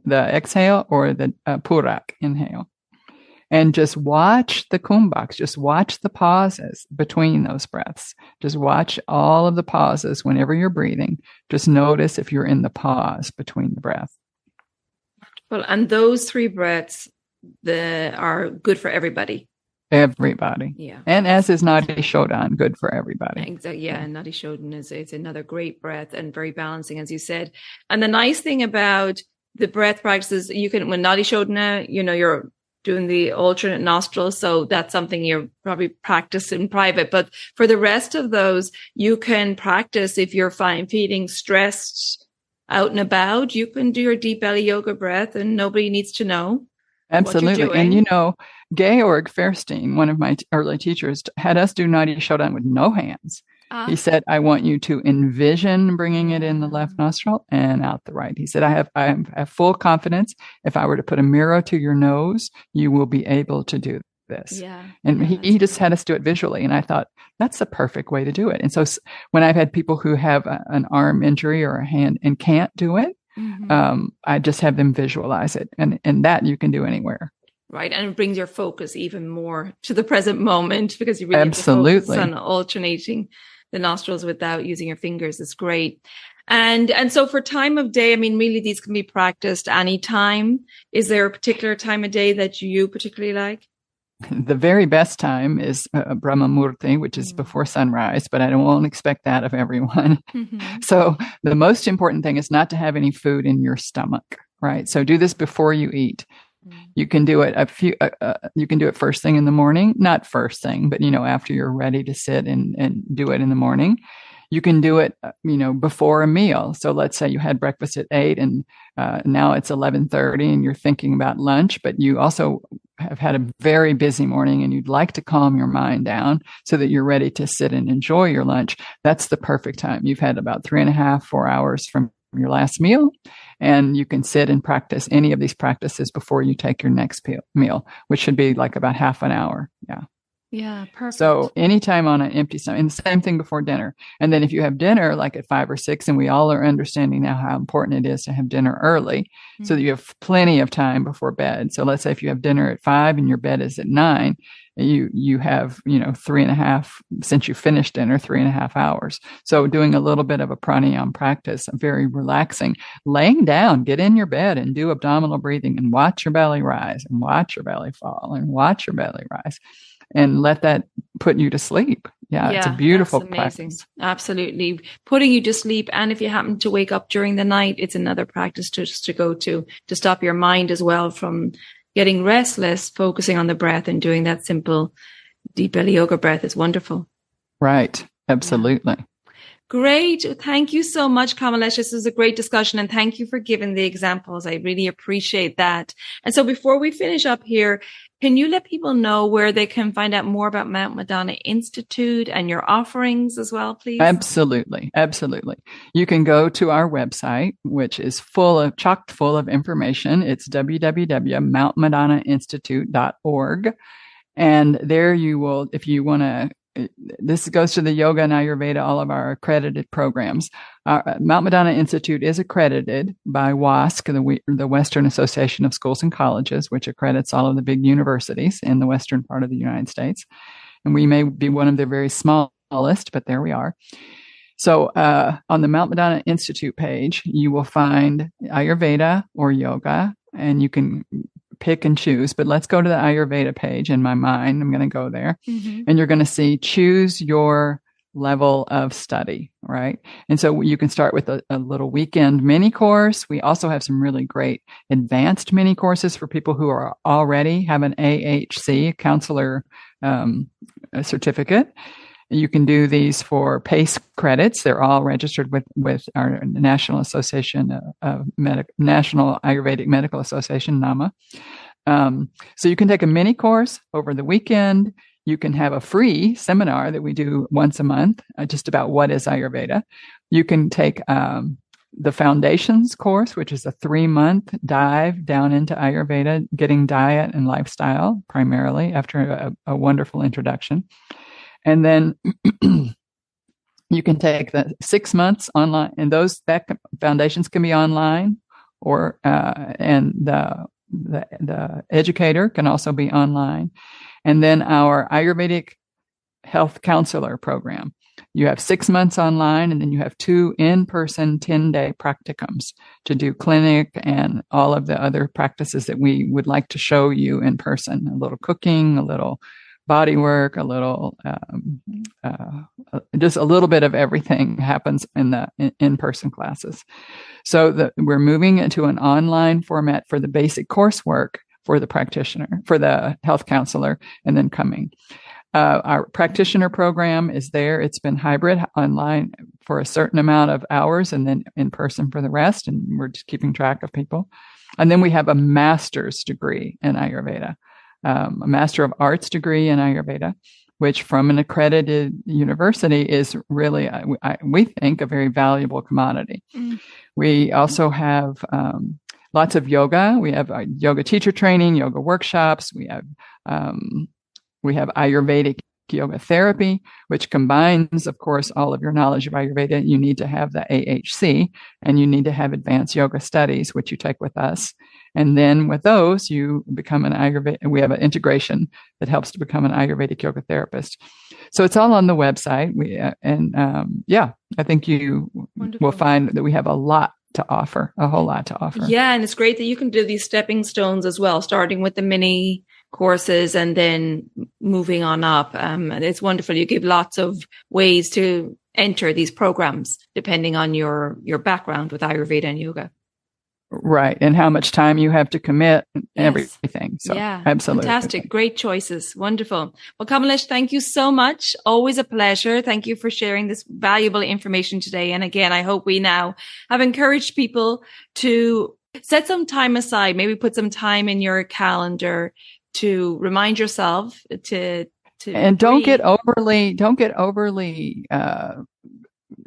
the exhale, or the Purak inhale. And just watch the kumbhaks, just watch the pauses between those breaths. Just watch all of the pauses whenever you're breathing. Just notice if you're in the pause between the breath. Well, and those 3 breaths are good for everybody. Everybody. Yeah. And as is Nadi Shodhan, good for everybody. Exactly. Yeah. And Nadi Shodhan is another great breath and very balancing, as you said. And the nice thing about the breath practices, you can, when Nadi Shodhana, you're doing the alternate nostrils. So that's something you're probably practice in private. But for the rest of those, you can practice if you're feeling stressed out and about. You can do your deep belly yoga breath and nobody needs to know. Absolutely. And Georg Fairstein, one of my early teachers, had us do Nadi Shodhan with no hands. He said, I want you to envision bringing it in the left nostril and out the right. He said, I have full confidence. If I were to put a mirror to your nose, you will be able to do this. Yeah. And he just had us do it visually. And I thought, that's the perfect way to do it. And so when I've had people who have an arm injury or a hand and can't do it, I just have them visualize it. And that you can do anywhere. Right. And it brings your focus even more to the present moment because you really Absolutely. have to focus on alternating the nostrils without using your fingers. It's great. And so for time of day, I mean, really these can be practiced anytime. Is there a particular time of day that you particularly like? The very best time is Brahma Murti, which is before sunrise, but I won't expect that of everyone. So the most important thing is not to have any food in your stomach, right? So do this before you eat. You can do it you can do it first thing in the morning, not first thing, but after you're ready to sit and do it in the morning. You can do it, before a meal. So let's say you had breakfast at 8 and now it's 11:30 and you're thinking about lunch, but you also have had a very busy morning and you'd like to calm your mind down so that you're ready to sit and enjoy your lunch. That's the perfect time. You've had about 3.5, 4 hours from your last meal, and you can sit and practice any of these practices before you take your next meal, which should be like about half an hour. Yeah. Yeah, perfect. So anytime on an empty stomach, and the same thing before dinner. And then if you have dinner like at 5 or 6, and we all are understanding now how important it is to have dinner early so that you have plenty of time before bed. So let's say if you have dinner at 5 and your bed is at 9, you have, 3.5, since you finished dinner, 3.5 hours. So doing a little bit of a pranayama practice, very relaxing, laying down, get in your bed and do abdominal breathing and watch your belly rise and watch your belly fall and watch your belly rise. And let that put you to sleep. Yeah, it's a beautiful practice. Absolutely. Putting you to sleep. And if you happen to wake up during the night, it's another practice to go to stop your mind as well from getting restless, focusing on the breath and doing that simple deep belly yoga breath is wonderful. Right. Absolutely. Yeah. Great. Thank you so much, Kamalesh. This was a great discussion and thank you for giving the examples. I really appreciate that. And so before we finish up here, can you let people know where they can find out more about Mount Madonna Institute and your offerings as well, please? Absolutely. Absolutely. You can go to our website, which is chock full of information. It's www.mountmadonnainstitute.org. And there you will, if you want to, this goes to the yoga and Ayurveda, all of our accredited programs. Mount Madonna Institute is accredited by WASC, the Western Association of Schools and Colleges, which accredits all of the big universities in the western part of the United States. And we may be one of the very smallest, but there we are. So on the Mount Madonna Institute page, you will find Ayurveda or yoga, and you can pick and choose, but let's go to the Ayurveda page in my mind. I'm going to go there and you're going to see choose your level of study, right? And so you can start with a little weekend mini course. We also have some really great advanced mini courses for people who are already have an AHC, counselor certificate. You can do these for PACE credits. They're all registered with our National Association National Ayurvedic Medical Association, NAMA. So you can take a mini course over the weekend. You can have a free seminar that we do once a month, just about what is Ayurveda. You can take the Foundations course, which is a 3-month dive down into Ayurveda, getting diet and lifestyle primarily after a wonderful introduction. And then you can take the 6 months online, and that foundations can be online, or and the educator can also be online. And then our Ayurvedic Health Counselor program. You have 6 months online, and then you have 2 in-person 10-day practicums to do clinic and all of the other practices that we would like to show you in person. A little cooking, a little body work, a little, just a little bit of everything happens in the in-person classes. So we're moving into an online format for the basic coursework for the practitioner, for the health counselor, and then coming. Our practitioner program is there. It's been hybrid online for a certain amount of hours and then in person for the rest. And we're just keeping track of people. And then we have a master's degree in Ayurveda. A Master of Arts degree in Ayurveda, which from an accredited university is really, we think, a very valuable commodity. We also have lots of yoga. We have yoga teacher training, yoga workshops. We have Ayurvedic Yoga Therapy, which combines, of course, all of your knowledge of Ayurveda. You need to have the AHC, and you need to have advanced yoga studies, which you take with us. And then with those, you become an Ayurveda, and we have an integration that helps to become an Ayurvedic yoga therapist. So it's all on the website. I think you will find that we have a lot to offer, a whole lot to offer. Yeah. And it's great that you can do these stepping stones as well, starting with the mini courses and then moving on up. It's wonderful. You give lots of ways to enter these programs depending on your background with Ayurveda and yoga. Right. And how much time you have to commit and Yes. everything. So Yeah. absolutely. Fantastic. Great choices. Wonderful. Well, Kamalesh, thank you so much. Always a pleasure. Thank you for sharing this valuable information today. And again, I hope we now have encouraged people to set some time aside, maybe put some time in your calendar to remind yourself to and don't breathe. get overly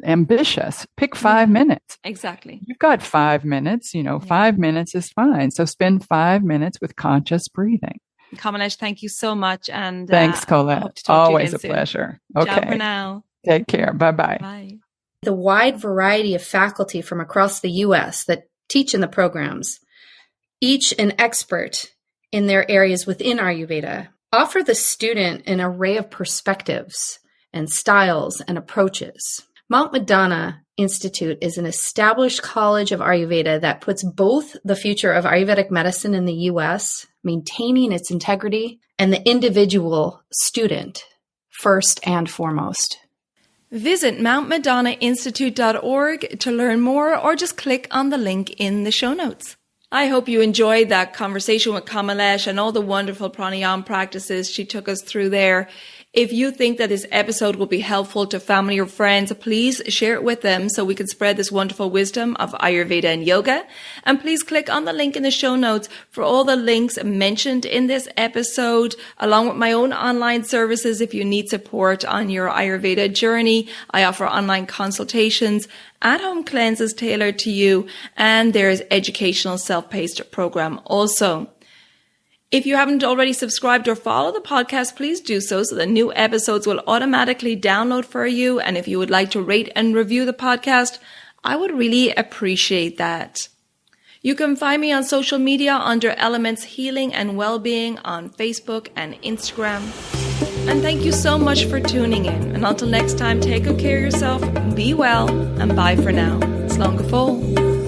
ambitious. Pick 5 minutes. Exactly. You've got 5 minutes, 5 minutes is fine. So spend 5 minutes with conscious breathing. Kamalesh, thank you so much. And thanks, I Colette. hope to talk to you Always again a soon. pleasure. Ciao Okay. for now. Take care. Bye-bye. Bye. The wide variety of faculty from across the U.S. that teach in the programs, each an expert in their areas within Ayurveda, offer the student an array of perspectives and styles and approaches. Mount Madonna Institute is an established college of Ayurveda that puts both the future of Ayurvedic medicine in the U.S., maintaining its integrity, and the individual student first and foremost. Visit mountmadonnainstitute.org to learn more, or just click on the link in the show notes. I hope you enjoyed that conversation with Kamalesh and all the wonderful pranayama practices she took us through there. If you think that this episode will be helpful to family or friends, please share it with them so we can spread this wonderful wisdom of Ayurveda and yoga. And please click on the link in the show notes for all the links mentioned in this episode, along with my own online services. If you need support on your Ayurveda journey, I offer online consultations, at-home cleanses tailored to you, and there's educational self-paced program also. If you haven't already subscribed or followed the podcast, please do so the new episodes will automatically download for you. And if you would like to rate and review the podcast, I would really appreciate that. You can find me on social media under Elements Healing and Wellbeing on Facebook and Instagram. And thank you so much for tuning in. And until next time, take good care of yourself, be well, and bye for now. Slán go fóill.